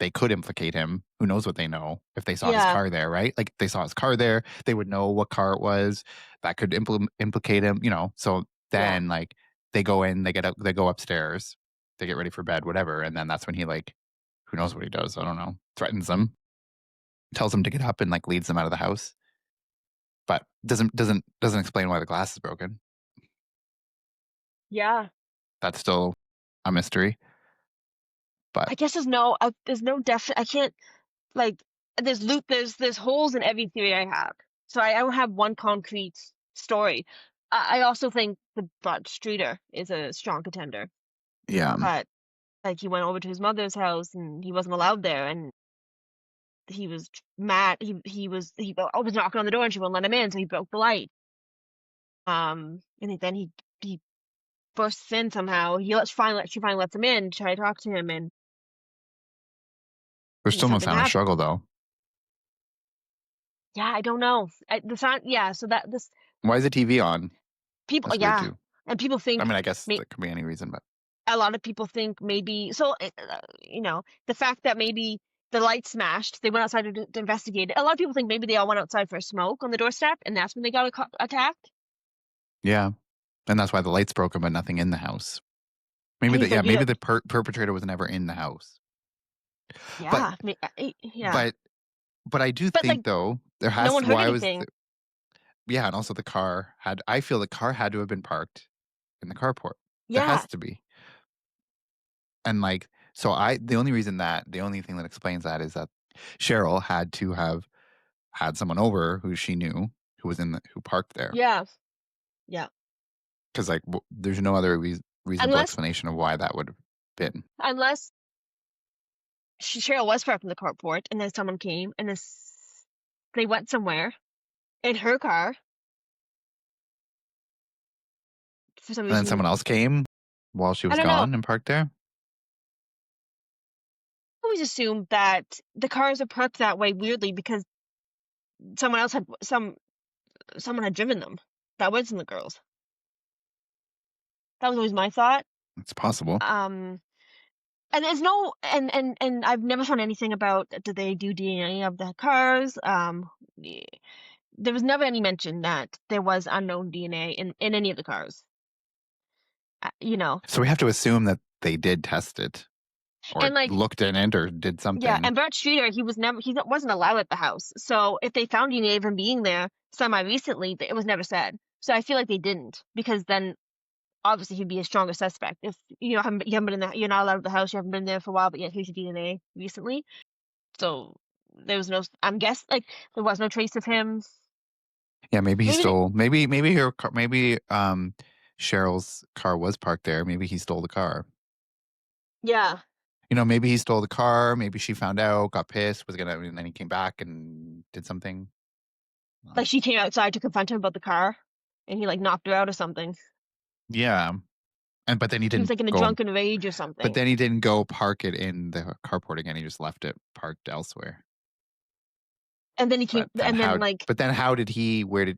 they could implicate him. Who knows what they know if they saw his yeah, car there, right? Like if they saw his car there, they would know what car it was. That could implicate him, you know. So yeah, then like they go in, they go upstairs, they get ready for bed, whatever, and then that's when he like who knows what he does? I don't know. Threatens them, tells them to get up and like leads them out of the house. But doesn't explain why the glass is broken. yeah. That's still a mystery. But I guess there's no definite. I can't like there's holes in every theory I have. So I don't have one concrete story. I also think the Bud Streeter is a strong contender, yeah. but like he went over to his mother's house and he wasn't allowed there, and he was mad. He was knocking on the door and she wouldn't let him in, so he broke the light. And then he bursts in somehow. She finally lets him in to try to talk to him, and There's still no something sign of happens. struggle though. Yeah, I don't know. The sound, yeah. So that this Why is the TV on? people, That's weird yeah, too. and people I think, mean, I guess may, that could be any reason, but a lot of people think maybe so. The fact that maybe the light smashed, they went outside to investigate it. A lot of people think maybe they all went outside for a smoke on the doorstep, and that's when they got attacked. yeah, and that's why the light's broken, but nothing in the house. And Maybe he's yeah, like, maybe the perpetrator was never in the house. But yeah, yeah, but but I do but like think though there no has one to, heard why was anything. yeah, and also the car had I feel the car had to have been parked in the carport. There Yeah, has to be, and like so I the only reason that the only thing that explains that is that Cheryl had to have had someone over who she knew who was in the who parked there. yeah, yeah. Because like there's no other reasonable Unless explanation of why that would have been. unless Cheryl was parked in the carport, and then someone came, and they went somewhere in her car for some And then reason. someone else came while she I was don't know. gone and parked there. I always assumed that the cars are parked that way weirdly because someone else had someone had driven them. That wasn't the girls. That was always my thought. It's possible. Um, and there's no and I've never found anything about did they do DNA of the cars. There was never any mention that there was unknown DNA in any of the cars. You know, So we have to assume that they did test it or and like looked in it or did yeah, something. and Bert Streeter, he wasn't allowed at the house. So if they found DNA of him being there semi recently, it was never said. So I feel like they didn't, because then obviously he'd be a stronger suspect. If you haven't been in you're not allowed at the house, you haven't been there for a while, but yet here's your DNA recently. So there was no, I'm guess like there was no trace of him. Yeah, maybe he Maybe they, stole. Maybe Cheryl's car was parked there. Maybe he stole the car. yeah, You know, maybe he stole the car. Maybe she found out, got pissed, and then he came back and did something. like she came outside to confront him about the car, and he like knocked her out or something. Yeah, But then he He was didn't like in a go. drunken rage or But something. then he didn't go park it in the carport again. He just left it parked elsewhere. And then he came, But then and then how? like, But then how did he? Where did?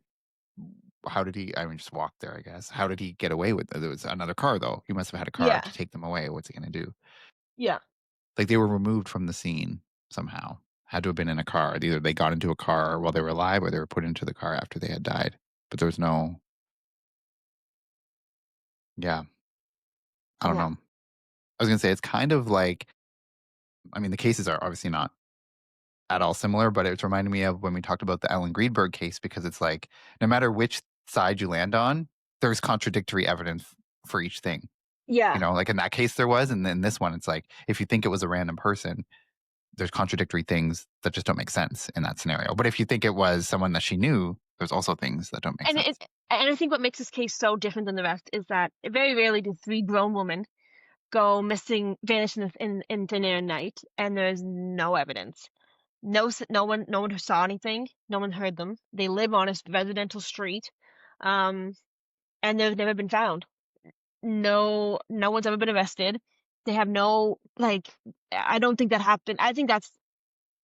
How did he? I mean, just walk there, I guess. How did he get away with it? There was another car, though. He must have had a car yeah, to take them away. What's he going to do? yeah, Like they were removed from the scene somehow. Had to have been in a car. Either they got into a car while they were alive, or they were put into the car after they had died. But there was no. Yeah, I don't yeah, know. I was going to say it's kind of like. I mean, the cases are obviously not at all similar, but it's reminding me of when we talked about the Ellen Greenberg case because it's like no matter which side you land on, there's contradictory evidence for each thing. yeah. Like in that case there was, and then this one, it's like if you think it was a random person, there's contradictory things that just don't make sense in that scenario. But if you think it was someone that she knew, there's also things that don't make And sense. and I think what makes this case so different than the rest is that very rarely do three grown women go missing, vanish in thin air at night, and there's no evidence. No one saw anything. No one heard them. They live on a residential street, um, and they've never been found. No one's ever been arrested. They have no like. I don't think that happened. I think that's.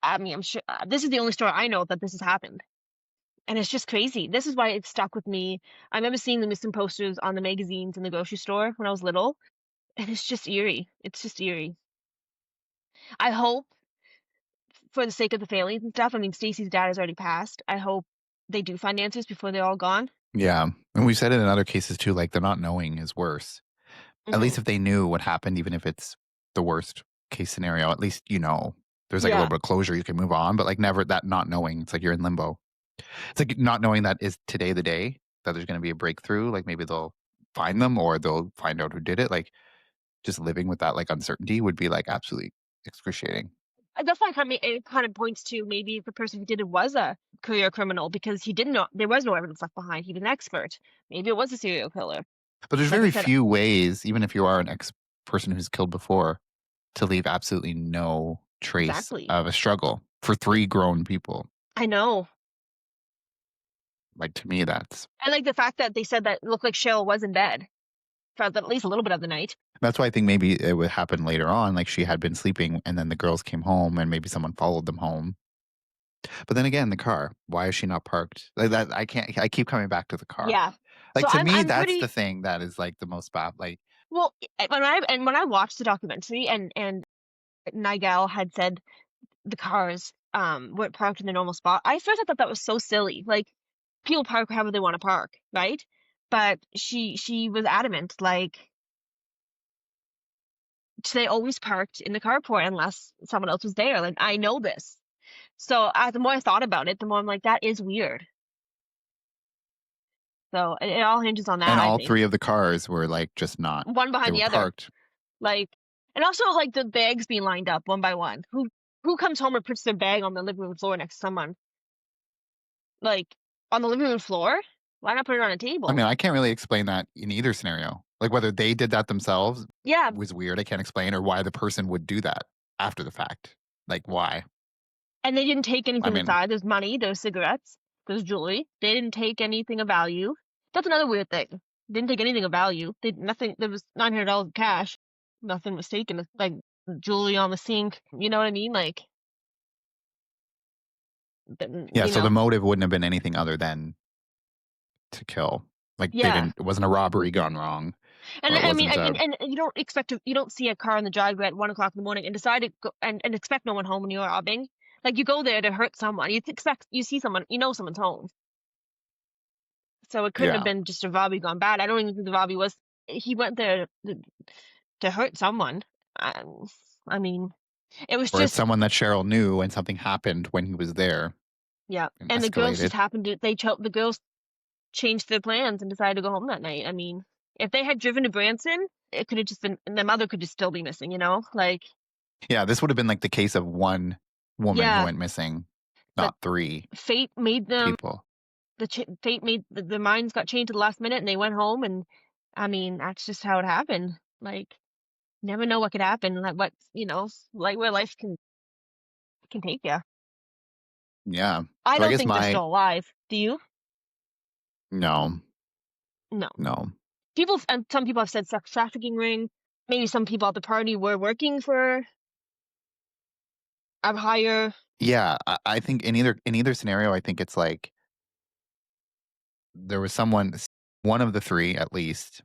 I mean, I'm sure this is the only story I know that this has happened, and it's just crazy. This is why it stuck with me. I remember seeing the missing posters on the magazines in the grocery store when I was little, and it's just eerie. It's just eerie. I hope for the sake of the families and stuff. I mean, Stacy's dad has already passed. I hope they do find answers before they're all gone. Yeah. And we've said it in other cases too, like they're not knowing is worse. At Hmm. least if they knew what happened, even if it's the worst case scenario, at least there's like a little Yeah. bit of closure, you can move on. But like never that not knowing, it's like you're in limbo. It's like not knowing that is today the day that there's gonna be a breakthrough. Like maybe they'll find them or they'll find out who did it. Like just living with that like uncertainty would be like absolutely excruciating. That's why it kind of points to maybe the person who did it was a career criminal because he didn't know there was no evidence left behind. He was an expert. Maybe it was a serial killer. But there's Like I very said, few ways, even if you are an ex person who's killed before, to leave absolutely no trace exactly. of a struggle for 3 grown people. I know. Like, to me, And like the fact that they said that it looked like Sherill was in bed for at least a little bit of the night. that's why I think maybe it would happen later on, like, she had been sleeping, and then the girls came home, and maybe someone followed them home. But then again, the car, why is she not parked? Like, that I keep coming back to the car. Yeah. Like, So to me, I'm that's the pretty thing that is, like, the most like well when I watched the documentary and Nigel had said the cars weren't parked in the normal spot. I thought that was so silly. Like people park however they want to park, right? But she was adamant, like they always parked in the carport unless someone else was there. Like I know this. So the more I thought about it, the more I'm like, that is weird. So it all hinges on that, and I all think. 3 of the cars were, like, just not One they behind were the other. parked. Like and also like the bags being lined up one by one. Who comes home and puts their bag on the living room floor next to someone? Like, on the living room floor? Why not put it on a I table? mean, I can't really explain that in either scenario. Like, whether they did that themselves Yeah, was weird, I can't explain, or why the person would do that after the fact. Like, why? and they didn't take I anything mean, inside. There's money, there's cigarettes, there's jewelry. They didn't take anything of value. That's another weird thing. Didn't take anything of value. They nothing there was $900 cash. Nothing was taken, like, jewelry on the sink, you know what I mean? Like, yeah, you so the know? motive wouldn't have been anything other than to kill. Like, Yeah. it wasn't a robbery gone wrong, And or it I mean, wasn't a and you don't see a car in the driveway at 1 o'clock in the morning and decide to go and expect no one home when you're robbing. Like you go there to hurt someone. You expect you see someone, you know someone's home. So it couldn't have yeah, been just a robbery gone bad. I don't even think the robbery was. He went there to hurt someone. Um, I mean, it was or it's just someone that Cheryl knew and something happened when he was there yeah. and And the girls escalated. just happened to the girls changed their plans and decided to go home that night. I mean, if they had driven to Branson, it could have just been and the mother could just still be missing. You know, like Yeah, this would have been like the case of one woman who yeah. went missing, But not 3 fate made them people. fate made the minds got changed at the last minute and they went home and I mean that's just how it happened. Like never know what could happen. Like what like where life can take you. Yeah. I So I don't guess think they're my still alive. Do you? no, No. no. and some people have said sex trafficking ring. Maybe some people at the party were working for a higher. Yeah, I think in either scenario, I think it's like there was one of the 3 at least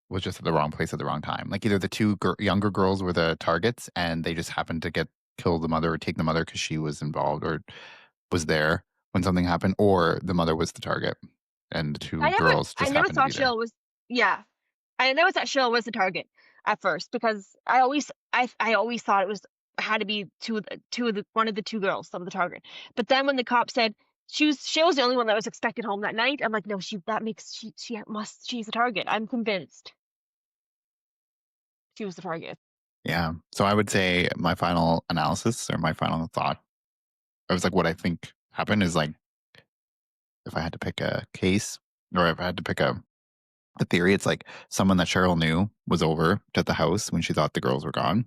was just at the wrong place at the wrong time. Like, either the 2 younger girls were the targets, and they just happened to kill the mother or take the mother because she was involved or was there when something happened, or the mother was the target, and the 2 girls I just never happened to thought be there. Sherill was. Yeah, I never thought Sherill was the target at first because I always thought it was had to be two of the one of the 2 girls that were the target. But then when the cop said Cheryl's the only one that was expected home that night, I'm like, no, she's the target. I'm convinced she was the target. Yeah. So I would say my final analysis or my final thought, I was like, what I think happened is like, if I had to pick a case or if I had to pick a theory, it's like someone that Cheryl knew was over at the house when she thought the girls were gone,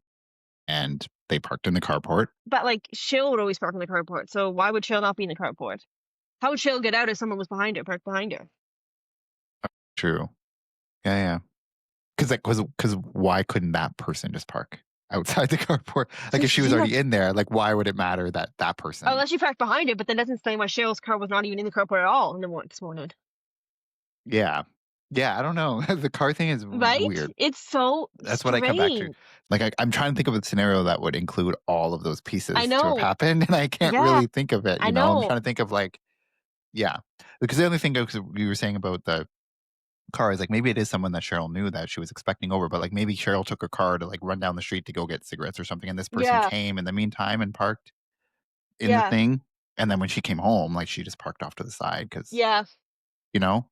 and they parked in the carport. But like Cheryl would always park in the carport, so why would Cheryl not be in the carport? How would Cheryl get out if someone was behind her, parked behind her? True. Yeah, yeah. Because why couldn't that person just park outside the carport? Like, So if she was yeah, already in there, like, why would it matter that that person? unless she parked behind it, but then doesn't explain why Cheryl's car was not even in the carport at all in the this morning. Yeah. Yeah, I don't know. The car thing is Right? weird. It's so That's what I come back to. strange. Like, I'm trying to think of a scenario that would include all of those I pieces to have know. happened, and I can't Yeah, really think of it, I I'm know. trying to think of, like, yeah. Because the only thing, because you were saying about the car, is like, maybe it is someone that Cheryl knew that she was expecting over, but, like, maybe Cheryl took her car to, like, run down the street to go get cigarettes or something, and this person Yeah, came in the meantime and parked in the yeah, thing, and then when she came home, like, she just parked off to the side because yeah, you know?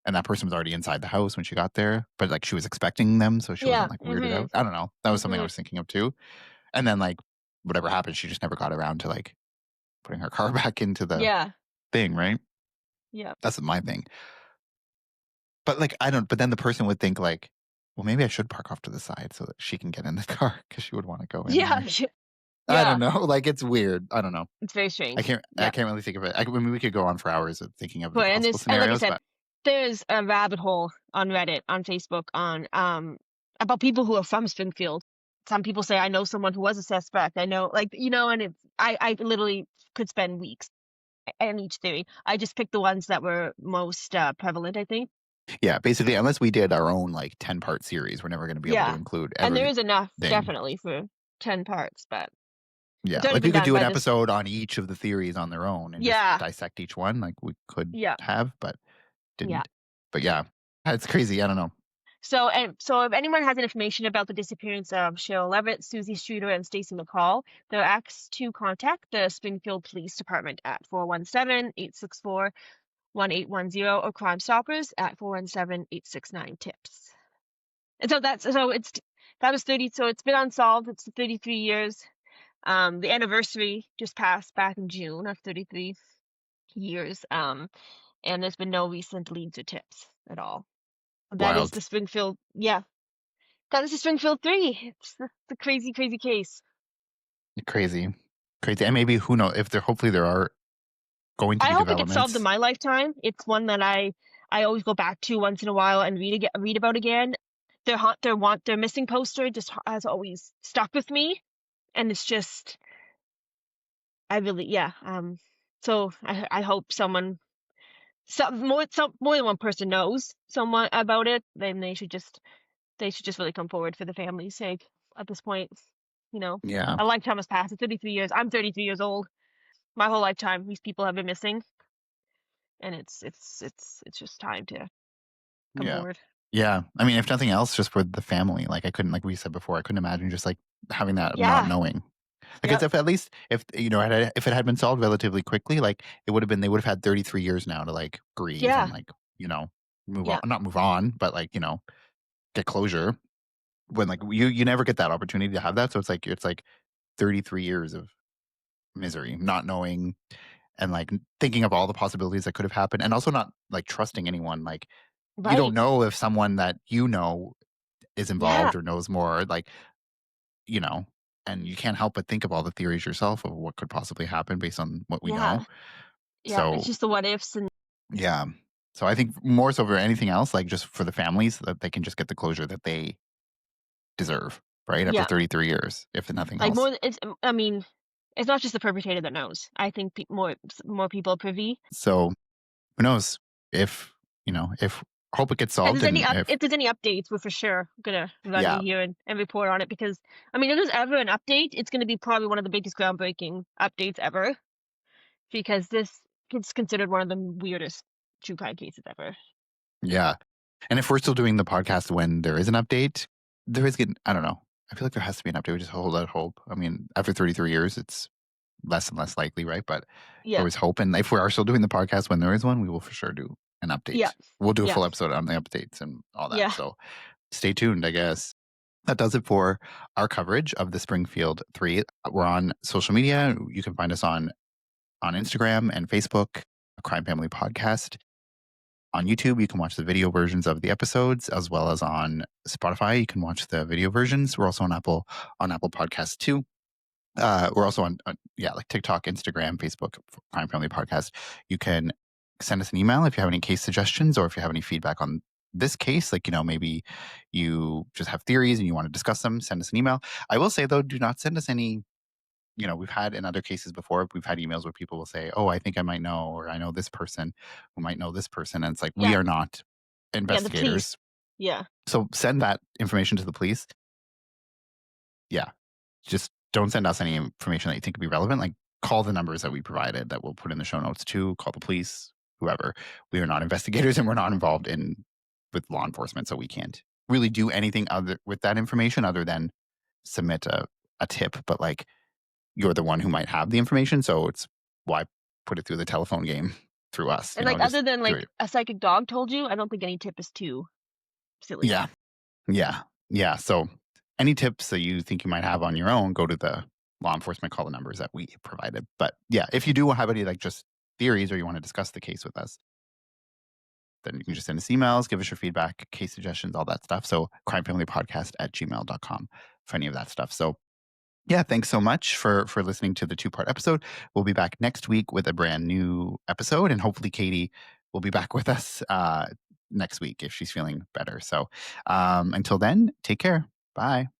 And that person was already inside the house when she got there, but, like, she was expecting them, so she yeah. wasn't, like, weirded Mhm. out. I don't know. That was something I Mhm. was thinking of too. And then, like, whatever happened, she just never got around to, like, putting her car back into the Yeah, thing, right? yeah, That's my thing. But, like, I don't but then the person would think, like, "Well, maybe I should park off to the side so that she can get in the car because she would wanna go in yeah, there." I yeah. don't know, like, it's weird. I don't know. It's very I strange. can't I Yeah. can't really think of it. I mean, we could go on for hours of thinking of the But and possible this and like I scenarios, said, but there's a rabbit hole on Reddit, on Facebook, on about people who are from Springfield. Some people say I know someone who was a suspect. I know, like, and it's I literally could spend weeks on each theory. I just picked the ones that were most prevalent, I think. yeah, basically, unless we did our own, like, 10-part series, we're never gonna be able to Yeah. include And there is enough everything. definitely for 10 parts, but Yeah, it's already like, been we could done do an by this. episode on each of the theories on their own and just Yeah. dissect each one like we could Yeah. have, but Yeah. didn't. But yeah, it's crazy, I don't know. So if anyone has any information about the disappearance of Sherill Levitt, Suzie Streeter, and Stacy McCall, they're asked to contact the Springfield Police Department at 417-864-1810 or Crime Stoppers at 417-869-TIPS. And so that was 30. So it's been unsolved. It's 33 years. The anniversary just passed back in June of 33 years. And there's been no recent leads or tips at all. That is Wild. the Springfield. Yeah. That is the Springfield 3. It's the crazy, crazy case. Crazy. Crazy, and maybe who knows if there hopefully there are going to I be hope it gets solved in developments. my lifetime. It's one that I always go back to once in a while and read about again. Their missing poster just has always stuck with me, and it's just I really yeah. So I hope some more than one person knows someone about it. Then they should just really come forward for the family's sake at this point. Yeah, A lifetime has passed. It's 33 years. I'm 33 years old. My whole lifetime, these people have been missing, and it's just time to come yeah, forward. yeah. I mean, if nothing else, just for the family. Like, I couldn't, like we said before, I couldn't imagine just like having that of not Yeah. knowing. Because Yep. if at least if it had been solved relatively quickly, like, it would have been they would have had 33 years now to, like, grieve and, Yeah. like, you know move on, Yeah. not move on, but, like, get closure. When, like, you never get that opportunity to have that, so it's like 33 years of misery, not knowing, and, like, thinking of all the possibilities that could have happened, and also not, like, trusting anyone. Like, you don't Right. know if someone that is Yeah. involved or knows more, like, you know, and you can't help but think of all the theories yourself of what could possibly happen based on what we know. Yeah. Yeah. It's So, just the what ifs and yeah. So I think more so for anything else, like just for the families, that they can just get the closure that they deserve, right? After Yeah. 33 years, if nothing Like, else. I mean, it's not just the perpetrator that knows. I think more people are privy. So who knows if, if hope it gets solved and if, If there's any updates, we're for sure gonna run yeah, in here and report on it because, I mean, if there's ever an update, it's gonna be probably one of the biggest groundbreaking updates ever because this is considered one of the weirdest true crime cases ever. yeah. And if we're still doing the podcast when there is an update, there is getting, I don't know. I feel like there has to be an update. We just hold out hope. I mean, after 33 years, it's less and less likely, right? But there Yeah. was hope. And if we are still doing the podcast when there is one, we will for sure do an Yeah. update. We'll do a Yeah. full episode on the updates and all that. Yeah. So stay tuned, I guess. That does it for our coverage of the Springfield 3. We're on social media. You can find us on Instagram and Facebook, Crime Family Podcast. On YouTube, you can watch the video versions of the episodes, as well as on Spotify. You can watch the video versions. We're also on Apple Podcasts too. We're also on like TikTok, Instagram, Facebook, Crime Family Podcast. You can send us an email if you have any case suggestions or if you have any feedback on this case. Like, maybe you just have theories and you want to discuss them, send us an email. I will say, though, do not send us any. We've had in other cases before, we've had emails where people will say, oh, I think I might know, or I know this person who might know this person. And it's like, we Yeah. are not Yeah. The police. investigators. Yeah. So send that information to the police. Yeah. Just don't send us any information that you think would be relevant. Like, call the numbers that we provided that we'll put in the show notes too. Call the police, whoever. We are not investigators and we're not involved with law enforcement. So we can't really do anything other with that information other than submit a tip. But like, you're the one who might have the information. So it's why put it through the telephone game through us, And like, just other than do like it. a psychic dog told you, I don't think any tip is too silly. Yeah. Yeah. Yeah. So any tips that you think you might have on your own, go to the law enforcement, call the numbers that we provided. But yeah, if you do have any like just theories or you want to discuss the case with us, then you can just send us emails, give us your feedback, case suggestions, all that stuff. So crimefamilypodcast@gmail.com for any of that stuff. So yeah, thanks so much for listening to the 2-part episode. We'll be back next week with a brand new episode, and hopefully Katie will be back with us next week if she's feeling better. So until then, take care. Bye.